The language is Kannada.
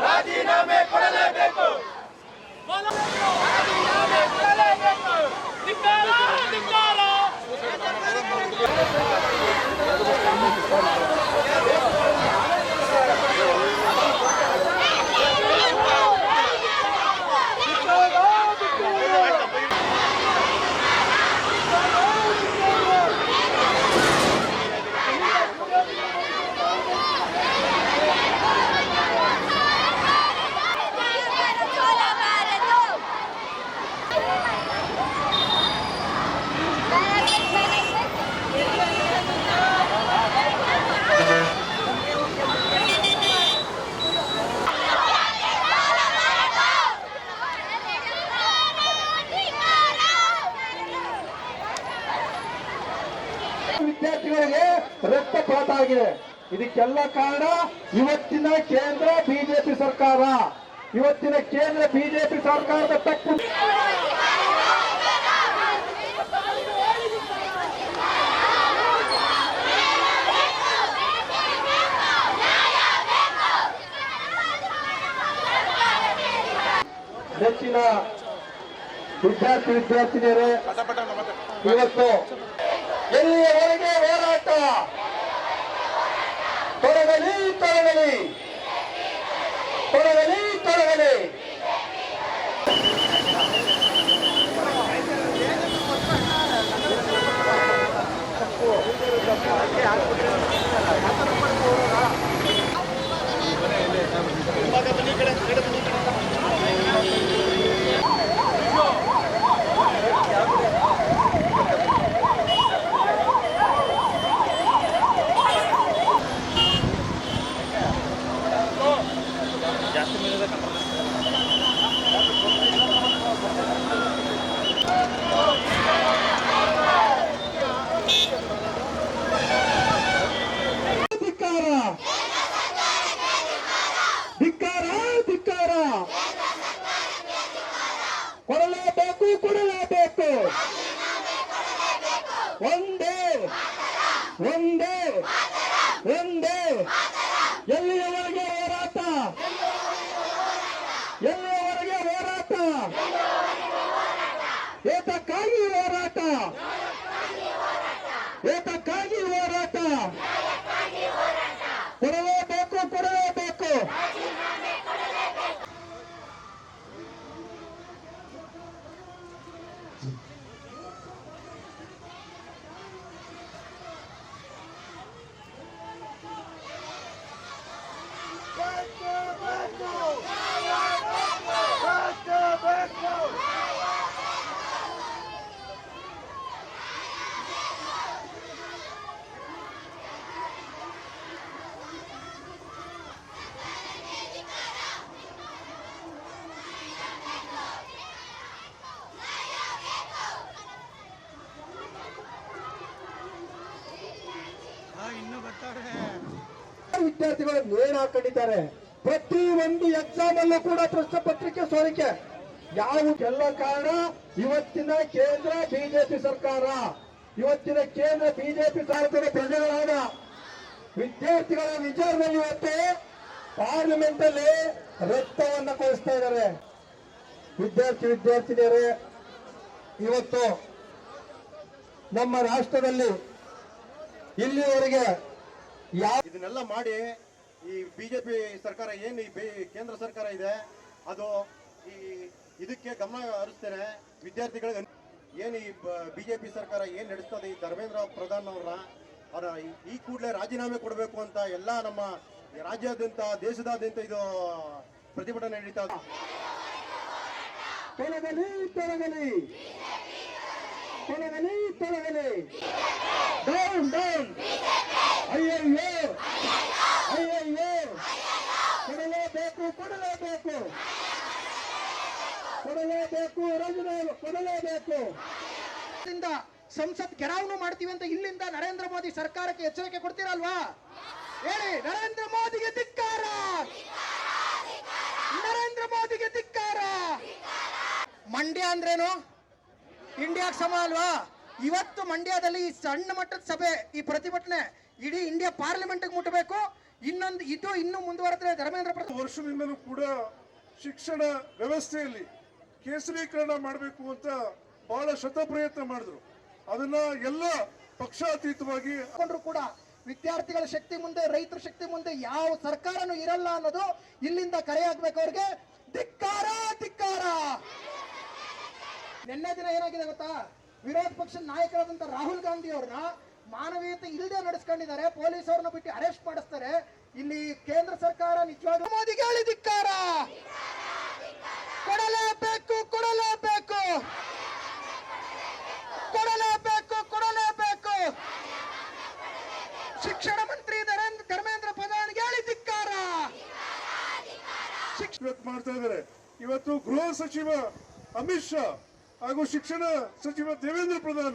ರಾಜೀನಾಮೆ ಕೊಡಲೇಬೇಕು. ವಿದ್ಯಾರ್ಥಿಗಳಿಗೆ ರಕ್ತಪಾತ ಆಗಿದೆ. ಇದಕ್ಕೆಲ್ಲ ಕಾರಣ ಇವತ್ತಿನ ಕೇಂದ್ರ ಬಿಜೆಪಿ ಸರ್ಕಾರ. ಇವತ್ತಿನ ಕೇಂದ್ರ ಬಿಜೆಪಿ ಸರ್ಕಾರದ ತಪ್ಪು. ಹೆಚ್ಚಿನ ವಿದ್ಯಾರ್ಥಿನಿಯರೇ, ಇವತ್ತು ಎಲ್ಲಿಯವರೆಗೆ ಹೋರಾಟ ತೊಡಗಲಿ ತೊಡಗಲಿ ತೊಡಗಲಿ ತೊಡಗಲಿ. ಕೊಡಲೇಬೇಕು ಕೊಡಲೇಬೇಕು. ಒಂದೇ ಒಂದೇ ಒಂದೇ. ಎಲ್ಲಿಯವರೆಗೆ ಹೋರಾಟ? ಎಲ್ಲಿಯವರೆಗೆ ಹೋರಾಟ? ಏತಕ್ಕಾಗಿ ಹೋರಾಟ? ಏತಕ್ಕಾಗಿ ಹೋರಾಟ? ಕೊಡಲೇಬೇಕು ಕೊಡಲೇಬೇಕು. ವಿದ್ಯಾರ್ಥಿಗಳು ನೇಣು ಹಾಕೊಂಡಿದ್ದಾರೆ. ಪ್ರತಿ ಒಂದು ಎಕ್ಸಾಮ್ ಅಲ್ಲೂ ಕೂಡ ಪ್ರಶ್ನೆ ಪತ್ರಿಕೆ ಸೋರಿಕೆ. ಯಾವುದೆಲ್ಲ ಕಾರಣ ಇವತ್ತಿನ ಕೇಂದ್ರ ಬಿಜೆಪಿ ಸರ್ಕಾರ. ಇವತ್ತಿನ ಕೇಂದ್ರ ಬಿಜೆಪಿ ಸರ್ಕಾರದ ಪ್ರಜೆಗಳಾದ ವಿದ್ಯಾರ್ಥಿಗಳ ವಿಚಾರದಲ್ಲಿ ಇವತ್ತು ಪಾರ್ಲಿಮೆಂಟ್ ಅಲ್ಲಿ ರಕ್ತವನ್ನ ಕೊಡಿಸ್ತಾ ಇದ್ದಾರೆ. ವಿದ್ಯಾರ್ಥಿನಿಯರೇ, ಇವತ್ತು ನಮ್ಮ ರಾಷ್ಟ್ರದಲ್ಲಿ ಇಲ್ಲಿವರೆಗೆ ಇದನ್ನೆಲ್ಲ ಮಾಡಿ ಈ ಬಿಜೆಪಿ ಸರ್ಕಾರ ಏನು ಈ ಕೇಂದ್ರ ಸರ್ಕಾರ ಇದೆ ಅದು ಇದಕ್ಕೆ ಗಮನ ಹರಿಸ್ತೇನೆ. ವಿದ್ಯಾರ್ಥಿಗಳಿಗೆ ಏನು ಈ ಬಿಜೆಪಿ ಸರ್ಕಾರ ಏನು ನಡೆಸ್ತದೆ, ಈ ಧರ್ಮೇಂದ್ರ ಪ್ರಧಾನ್ ಅವರ ಈ ಕೂಡಲೇ ರಾಜೀನಾಮೆ ಕೊಡಬೇಕು ಅಂತ ಎಲ್ಲ ನಮ್ಮ ರಾಜ್ಯಾದ್ಯಂತ ದೇಶದಾದ್ಯಂತ ಇದು ಪ್ರತಿಭಟನೆ ನಡೀತಾ ಇದೆ. ತೊಲಗಲಿ ತೊಲಗಲಿ ತೊಲಗಲಿ ತೊಲಗಲಿ. ಡೌನ್ ಡೌನ್ ಅಯ್ಯಯ್ಯೋ ಅಯ್ಯಯ್ಯೋ ಕೊಡಲೇಬೇಕು ಕೊಡಲೇಬೇಕು ಕೊಡಲೇಬೇಕು ರಾಜೀನಾಮೆ ಕೊಡಲೇಬೇಕು. ಸಂಸತ್ ಗೆರಾವ್ನು ಮಾಡ್ತೀವಿ ಅಂತ ಇಲ್ಲಿಂದ ನರೇಂದ್ರ ಮೋದಿ ಸರ್ಕಾರಕ್ಕೆ ಎಚ್ಚರಿಕೆ ಕೊಡ್ತೀರಲ್ವಾ? ಹೇಳಿ, ನರೇಂದ್ರ ಮೋದಿಗೆ ಧಿಕ್ಕಾರ, ನರೇಂದ್ರ ಮೋದಿಗೆ ಧಿಕ್ಕಾರ. ಮಂಡ್ಯ ಅಂದ್ರೇನು? ಇಂಡಿಯಾಕ್ಕೆ ಸಮ ಅಲ್ವಾ? ಇವತ್ತು ಮಂಡ್ಯದಲ್ಲಿ ಈ ಸಣ್ಣ ಮಟ್ಟದ ಸಭೆ, ಈ ಪ್ರತಿಭಟನೆ ಇಡೀ ಇಂಡಿಯಾ ಪಾರ್ಲಿಮೆಂಟ್ ಮುಟ್ಟಬೇಕು. ಇನ್ನು ಮುಂದುವರೆದ್ರೆ ಧರ್ಮೇಂದ್ರ ಪ್ರಧಾನ್ ವರ್ಷದಿಂದಲೂ ಕೂಡ ಶಿಕ್ಷಣ ವ್ಯವಸ್ಥೆಯಲ್ಲಿ ಕೇಸರೀಕರಣ ಮಾಡಬೇಕು ಅಂತ ಬಹಳ ಶತಪ್ರಯತ್ನ ಮಾಡಿದ್ರು. ಅದನ್ನ ಎಲ್ಲ ಪಕ್ಷಾತೀತವಾಗಿ ಕೂಡ ವಿದ್ಯಾರ್ಥಿಗಳ ಶಕ್ತಿ ಮುಂದೆ, ರೈತರ ಶಕ್ತಿ ಮುಂದೆ ಯಾವ ಸರ್ಕಾರನೂ ಇರಲ್ಲ ಅನ್ನೋದು ಇಲ್ಲಿಂದ ಕರೆ ಆಗ್ಬೇಕು ಅವ್ರಿಗೆ. ಧಿಕ್ಕಾರ ಧಿಕ್ಕಾರ. ನಿನ್ನೆ ದಿನ ಏನಾಗಿದೆ ಗೊತ್ತಾ? ವಿರೋಧ ಪಕ್ಷದ ನಾಯಕರಾದಂತ ರಾಹುಲ್ ಗಾಂಧಿ ಅವ್ರನ್ನ ಮಾನವೀಯತೆ ಇಲ್ಲದೆ ನಡೆಸ್ಕೊಂಡಿದ್ದಾರೆ. ಪೊಲೀಸ್ ಅವ್ರನ್ನ ಬಿಟ್ಟು ಅರೆಸ್ಟ್ ಮಾಡಿಸ್ತಾರೆ. ಇಲ್ಲಿ ಕೇಂದ್ರ ಸರ್ಕಾರ ನಿಜವಾಗ್ಲೂ ಮೋದಿಗೆ ಹೇಳಿ ಧಿಕ್ಕಾರ. ಕೊಡಲೇಬೇಕು ಕೊಡಲೇಬೇಕು ಕೊಡಲೇಬೇಕು ಕೊಡಲೇಬೇಕು. ಶಿಕ್ಷಣ ಮಂತ್ರಿ ಧರ್ಮೇಂದ್ರ ಪ್ರಧಾನ್ಗೆ ಹೇಳಿ ಧಿಕ್ಕಾರ. ಮಾಡ್ತಾ ಇದ್ದಾರೆ. ಇವತ್ತು ಗೃಹ ಸಚಿವ ಅಮಿತ್ ಶಾ ಹಾಗೂ ಶಿಕ್ಷಣ ಸಚಿವ ದೇವೇಂದ್ರ ಪ್ರಧಾನ್